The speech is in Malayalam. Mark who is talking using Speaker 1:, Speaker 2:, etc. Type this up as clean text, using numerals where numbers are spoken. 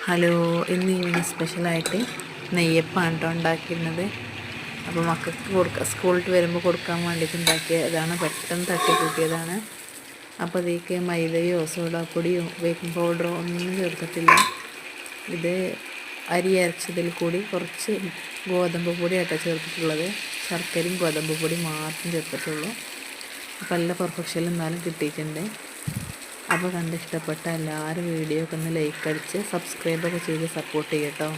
Speaker 1: ഹലോ, ഇന്ന് ഈവനിങ് സ്പെഷ്യലായിട്ട് നെയ്യപ്പാണ് കേട്ടോ ഉണ്ടാക്കിയിരുന്നത്. അപ്പോൾ മക്കൾക്ക് സ്കൂളിൽ വരുമ്പോൾ കൊടുക്കാൻ വേണ്ടിയിട്ട് ഉണ്ടാക്കിയതാണ്. പെട്ടെന്ന് തട്ടിക്കൂട്ടിയതാണ്. അപ്പോൾ ഇതിലേക്ക് മൈദയോ സോഡാപ്പൊടിയോ ബേക്കിംഗ് പൗഡറോ ഒന്നും ചേർത്തിട്ടില്ല. ഇത് അരി അരച്ചതിൽ കൂടി കുറച്ച് ഗോതമ്പ് പൊടിയായിട്ടാണ് ചേർത്തിട്ടുള്ളത്. ശർക്കരയും ഗോതമ്പ് പൊടി മാത്രം ചേർത്തിട്ടുള്ളൂ. അപ്പോൾ എല്ലാ പെർഫെക്ഷനിൽ എന്നാലും കിട്ടിയിട്ടുണ്ട്. അപ്പോൾ കണ്ട് ഇഷ്ടപ്പെട്ട എല്ലാവരും വീഡിയോ ഒക്കെ ഒന്ന് ലൈക്ക് അടിച്ച് സബ്സ്ക്രൈബൊക്കെ ചെയ്ത് സപ്പോർട്ട് ചെയ്യട്ടോ.